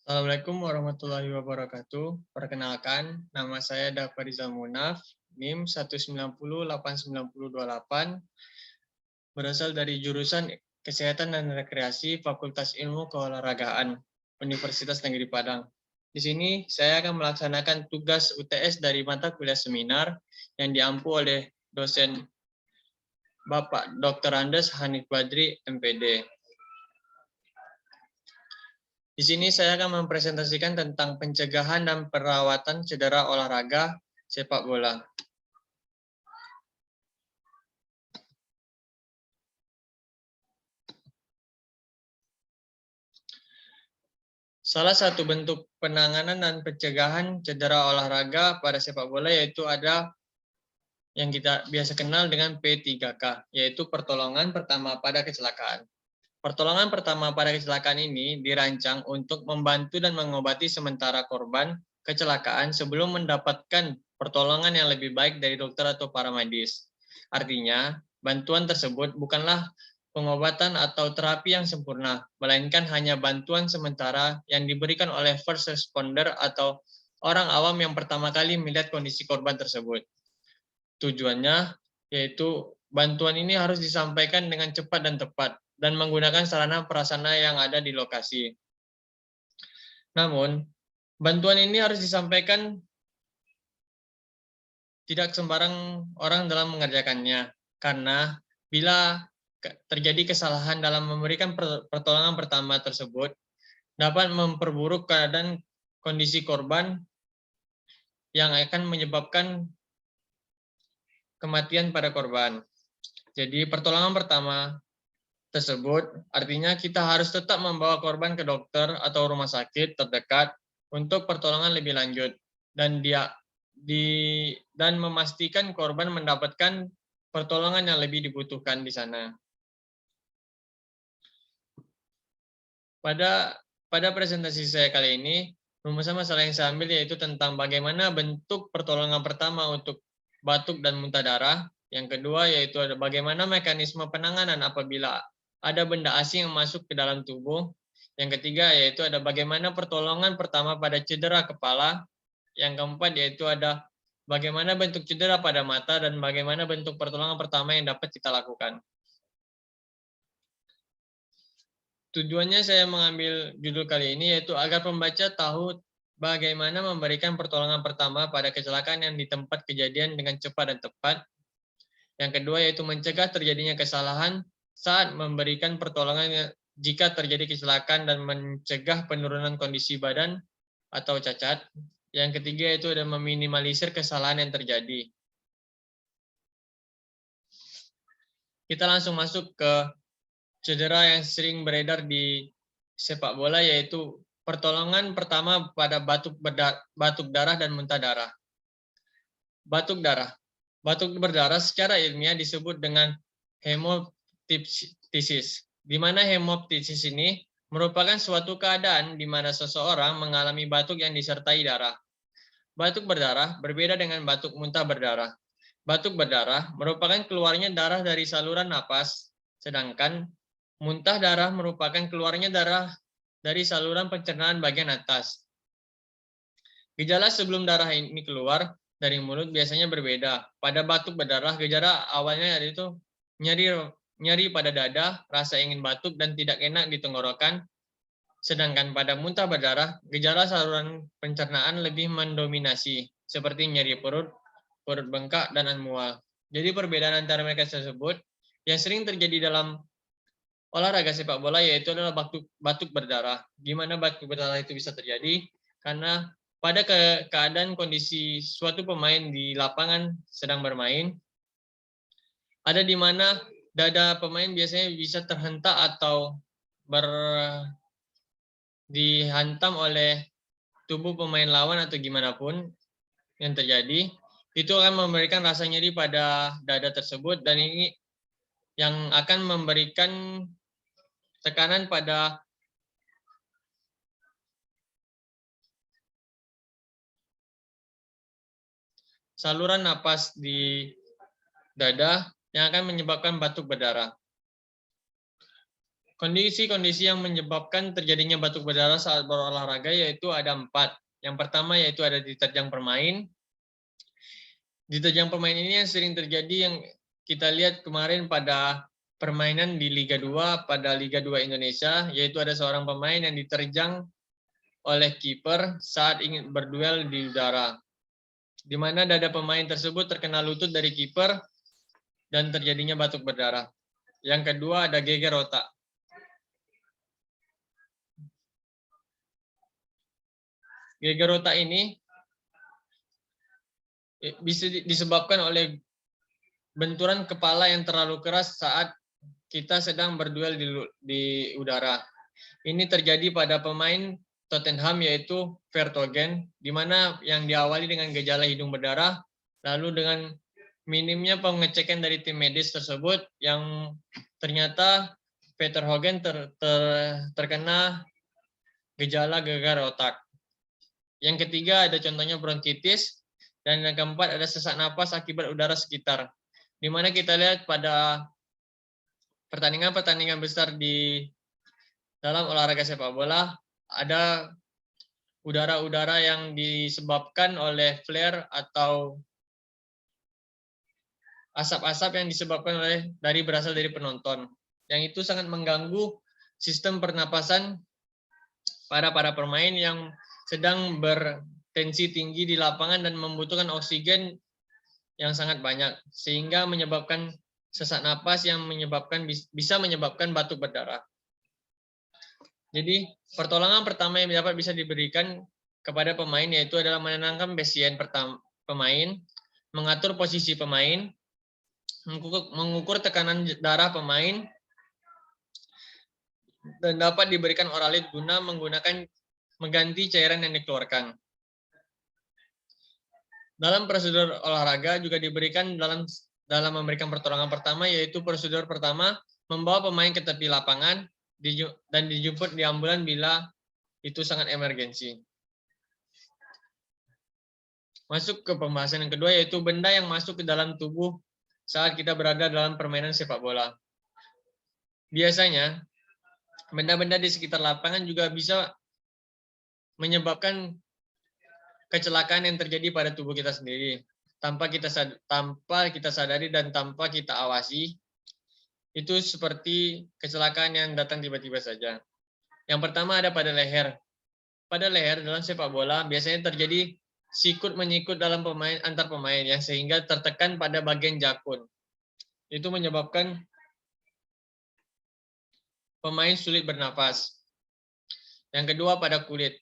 Assalamualaikum warahmatullahi wabarakatuh. Perkenalkan, nama saya Dafa Rizal Munaf, NIM 1908928, berasal dari jurusan Kesehatan dan Rekreasi Fakultas Ilmu Keolahragaan, Universitas Negeri Padang. Di sini saya akan melaksanakan tugas UTS dari mata kuliah seminar yang diampu oleh dosen Bapak Dr. Andes Hanif Badri, MPD. Di sini saya akan mempresentasikan tentang pencegahan dan perawatan cedera olahraga sepak bola. Salah satu bentuk penanganan dan pencegahan cedera olahraga pada sepak bola yaitu ada yang kita biasa kenal dengan P3K, yaitu pertolongan pertama pada kecelakaan. Pertolongan pertama pada kecelakaan ini dirancang untuk membantu dan mengobati sementara korban kecelakaan sebelum mendapatkan pertolongan yang lebih baik dari dokter atau para medis. Artinya, bantuan tersebut bukanlah pengobatan atau terapi yang sempurna, melainkan hanya bantuan sementara yang diberikan oleh first responder atau orang awam yang pertama kali melihat kondisi korban tersebut. Tujuannya yaitu bantuan ini harus disampaikan dengan cepat dan tepat dan menggunakan sarana prasarana yang ada di lokasi. Namun, bantuan ini harus disampaikan tidak sembarang orang dalam mengerjakannya, karena bila terjadi kesalahan dalam memberikan pertolongan pertama tersebut, dapat memperburuk keadaan kondisi korban yang akan menyebabkan kematian pada korban. Jadi pertolongan pertama tersebut artinya kita harus tetap membawa korban ke dokter atau rumah sakit terdekat untuk pertolongan lebih lanjut dan memastikan korban mendapatkan pertolongan yang lebih dibutuhkan di sana. Pada presentasi saya kali ini, rumusan masalah yang saya ambil yaitu tentang bagaimana bentuk pertolongan pertama untuk batuk dan muntah darah. Yang kedua yaitu ada bagaimana mekanisme penanganan apabila ada benda asing yang masuk ke dalam tubuh. Yang ketiga yaitu ada bagaimana pertolongan pertama pada cedera kepala. Yang keempat yaitu ada bagaimana bentuk cedera pada mata dan bagaimana bentuk pertolongan pertama yang dapat kita lakukan. Tujuannya saya mengambil judul kali ini yaitu agar pembaca tahu bagaimana memberikan pertolongan pertama pada kecelakaan yang di tempat kejadian dengan cepat dan tepat. Yang kedua yaitu mencegah terjadinya kesalahan saat memberikan pertolongan jika terjadi kecelakaan dan mencegah penurunan kondisi badan atau cacat. Yang ketiga yaitu ada meminimalisir kesalahan yang terjadi. Kita langsung masuk ke cedera yang sering beredar di sepak bola yaitu pertolongan pertama pada batuk darah dan muntah darah. Batuk darah. Batuk berdarah secara ilmiah disebut dengan hemoptysis, di mana hemoptysis ini merupakan suatu keadaan di mana seseorang mengalami batuk yang disertai darah. Batuk berdarah berbeda dengan batuk muntah berdarah. Batuk berdarah merupakan keluarnya darah dari saluran napas, sedangkan muntah darah merupakan keluarnya darah dari saluran pencernaan bagian atas. Gejala sebelum darah ini keluar dari mulut biasanya berbeda. Pada batuk berdarah, gejala awalnya yaitu nyeri pada dada, rasa ingin batuk dan tidak enak di tenggorokan. Sedangkan pada muntah berdarah, gejala saluran pencernaan lebih mendominasi, seperti nyeri perut, perut bengkak, dan mual. Jadi perbedaan antara mereka tersebut yang sering terjadi dalam olahraga sepak bola yaitu adalah batuk berdarah. Gimana batuk berdarah itu bisa terjadi? Karena pada keadaan kondisi suatu pemain di lapangan sedang bermain, ada di mana dada pemain biasanya bisa terhentak atau dihantam oleh tubuh pemain lawan atau gimana pun yang terjadi, itu akan memberikan rasa nyeri pada dada tersebut dan ini yang akan memberikan tekanan pada saluran napas di dada yang akan menyebabkan batuk berdarah. Kondisi-kondisi yang menyebabkan terjadinya batuk berdarah saat berolahraga yaitu ada 4. Yang pertama yaitu ada diterjang pemain. Diterjang pemain ini yang sering terjadi yang kita lihat kemarin pada permainan di Liga 2 pada Liga 2 Indonesia, yaitu ada seorang pemain yang diterjang oleh kiper saat ingin berduel di udara, di mana dada pemain tersebut terkena lutut dari kiper dan terjadinya batuk berdarah. Yang kedua ada geger otak. Geger otak ini bisa disebabkan oleh benturan kepala yang terlalu keras saat kita sedang berduel di udara. Ini terjadi pada pemain Tottenham yaitu Vertonghen, di mana yang diawali dengan gejala hidung berdarah, lalu dengan minimnya pengecekan dari tim medis tersebut yang ternyata Vertonghen terkena gejala gegar otak. Yang ketiga ada contohnya bronkitis, dan yang keempat ada sesak napas akibat udara sekitar. Di mana kita lihat pada pertandingan-pertandingan besar di dalam olahraga sepak bola, ada udara-udara yang disebabkan oleh flare atau asap-asap yang disebabkan berasal dari penonton. Yang itu sangat mengganggu sistem pernapasan pada para pemain yang sedang bertensi tinggi di lapangan dan membutuhkan oksigen yang sangat banyak, sehingga menyebabkan sesak napas yang bisa menyebabkan batuk berdarah. Jadi pertolongan pertama yang bisa diberikan kepada pemain yaitu adalah menenangkan pasien pemain, mengatur posisi pemain, mengukur tekanan darah pemain, dan dapat diberikan oralit guna mengganti cairan yang dikeluarkan. Dalam prosedur olahraga juga diberikan dalam memberikan pertolongan pertama, yaitu prosedur pertama membawa pemain ke tepi lapangan dan dijemput di ambulan bila itu sangat emergensi. Masuk ke pembahasan yang kedua, yaitu benda yang masuk ke dalam tubuh saat kita berada dalam permainan sepak bola. Biasanya benda-benda di sekitar lapangan juga bisa menyebabkan kecelakaan yang terjadi pada tubuh kita sendiri tanpa kita sadari dan tanpa kita awasi. Itu seperti kecelakaan yang datang tiba-tiba saja. Yang pertama ada pada leher. Pada leher dalam sepak bola biasanya terjadi sikut menyikut dalam antar pemain ya, sehingga tertekan pada bagian jakun. Itu menyebabkan pemain sulit bernapas. Yang kedua pada kulit.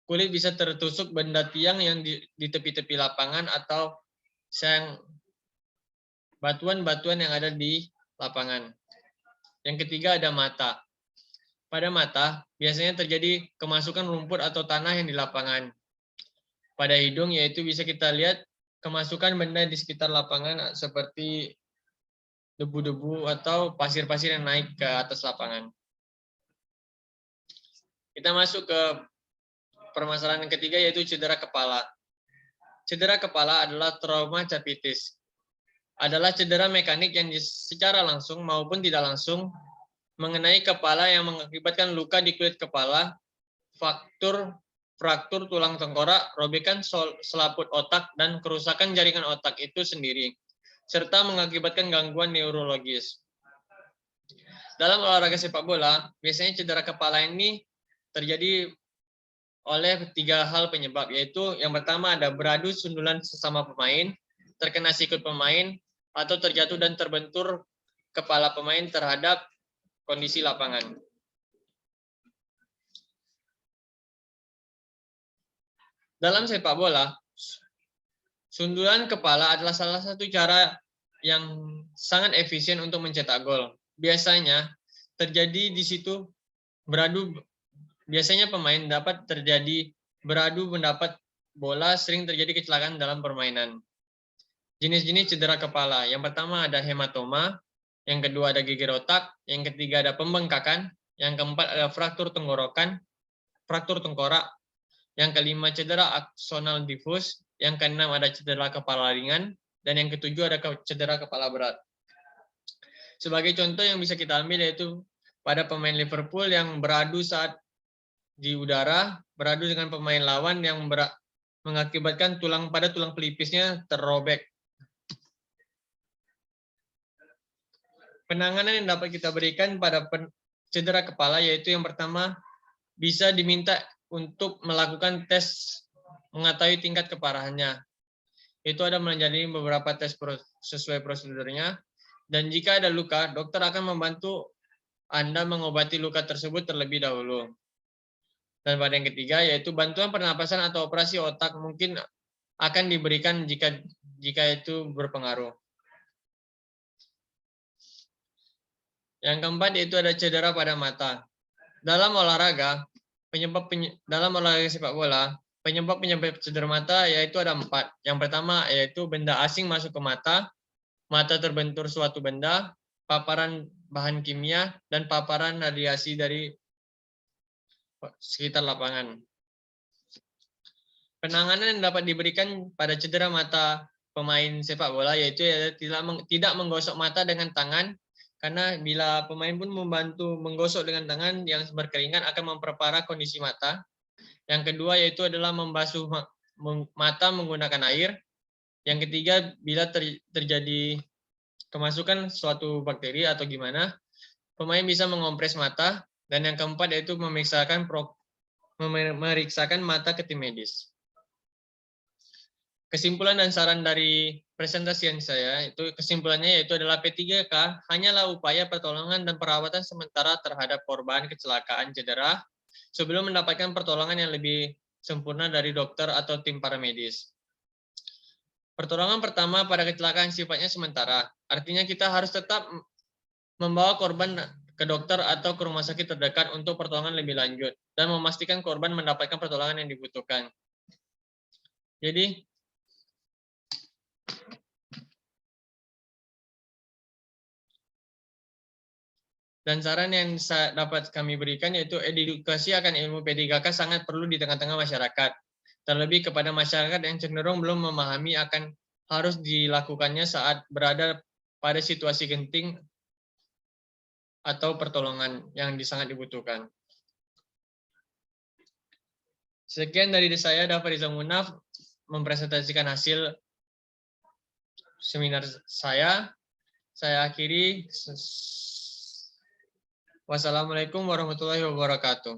Kulit bisa tertusuk benda tiang yang di tepi-tepi lapangan atau batuan-batuan yang ada di lapangan. Yang ketiga ada mata. Pada mata biasanya terjadi kemasukan rumput atau tanah yang di lapangan. Pada hidung yaitu bisa kita lihat kemasukan benda di sekitar lapangan seperti debu-debu atau pasir-pasir yang naik ke atas lapangan. Kita masuk ke permasalahan yang ketiga yaitu cedera kepala. Cedera kepala adalah trauma capitis. Adalah cedera mekanik yang secara langsung maupun tidak langsung mengenai kepala yang mengakibatkan luka di kulit kepala, fraktur tulang tengkorak, robekan selaput otak, dan kerusakan jaringan otak itu sendiri, serta mengakibatkan gangguan neurologis. Dalam olahraga sepak bola, biasanya cedera kepala ini terjadi oleh 3 hal penyebab, yaitu yang pertama ada beradu sundulan sesama pemain, terkena sikut pemain, atau terjatuh dan terbentur kepala pemain terhadap kondisi lapangan. Dalam sepak bola, sundulan kepala adalah salah satu cara yang sangat efisien untuk mencetak gol. Biasanya terjadi di situ biasanya pemain beradu mendapat bola, sering terjadi kecelakaan dalam permainan. Jenis-jenis cedera kepala. Yang pertama ada hematoma, yang kedua ada geger otak, yang ketiga ada pembengkakan, yang keempat ada fraktur tengkorak, yang kelima cedera aksonal difus, yang keenam ada cedera kepala ringan, dan yang ketujuh ada cedera kepala berat. Sebagai contoh yang bisa kita ambil yaitu pada pemain Liverpool yang beradu saat di udara, beradu dengan pemain lawan yang mengakibatkan tulang pelipisnya terrobek. Penanganan yang dapat kita berikan pada cedera kepala yaitu yang pertama bisa diminta untuk melakukan tes mengetahui tingkat keparahannya. Itu ada menjadi beberapa tes sesuai prosedurnya. Dan jika ada luka, dokter akan membantu Anda mengobati luka tersebut terlebih dahulu. Dan pada yang ketiga yaitu bantuan pernapasan atau operasi otak mungkin akan diberikan jika itu berpengaruh. Yang keempat yaitu ada cedera pada mata. Dalam olahraga sepak bola, penyebab cedera mata yaitu ada 4. Yang pertama yaitu benda asing masuk ke mata terbentur suatu benda, paparan bahan kimia, dan paparan radiasi dari sekitar lapangan. Penanganan yang dapat diberikan pada cedera mata pemain sepak bola yaitu tidak menggosok mata dengan tangan, karena bila pemain pun membantu menggosok dengan tangan yang berkeringat akan memperparah kondisi mata. Yang kedua yaitu adalah membasuh mata menggunakan air. Yang ketiga, bila terjadi kemasukan suatu bakteri atau gimana, pemain bisa mengompres mata. Dan yang keempat yaitu memeriksakan mata ke tim medis. Kesimpulan dan saran dari presentasi saya kesimpulannya yaitu adalah P3K hanyalah upaya pertolongan dan perawatan sementara terhadap korban kecelakaan cedera sebelum mendapatkan pertolongan yang lebih sempurna dari dokter atau tim paramedis. Pertolongan pertama pada kecelakaan sifatnya sementara, artinya kita harus tetap membawa korban ke dokter atau ke rumah sakit terdekat untuk pertolongan lebih lanjut dan memastikan korban mendapatkan pertolongan yang dibutuhkan. Jadi, dan saran yang dapat kami berikan yaitu edukasi akan ilmu P3K sangat perlu di tengah-tengah masyarakat. Terlebih kepada masyarakat yang cenderung belum memahami akan harus dilakukannya saat berada pada situasi genting atau pertolongan yang sangat dibutuhkan. Sekian dari saya, Dafa Riza Munaf, mempresentasikan hasil seminar saya. Saya akhiri. Wassalamualaikum warahmatullahi wabarakatuh.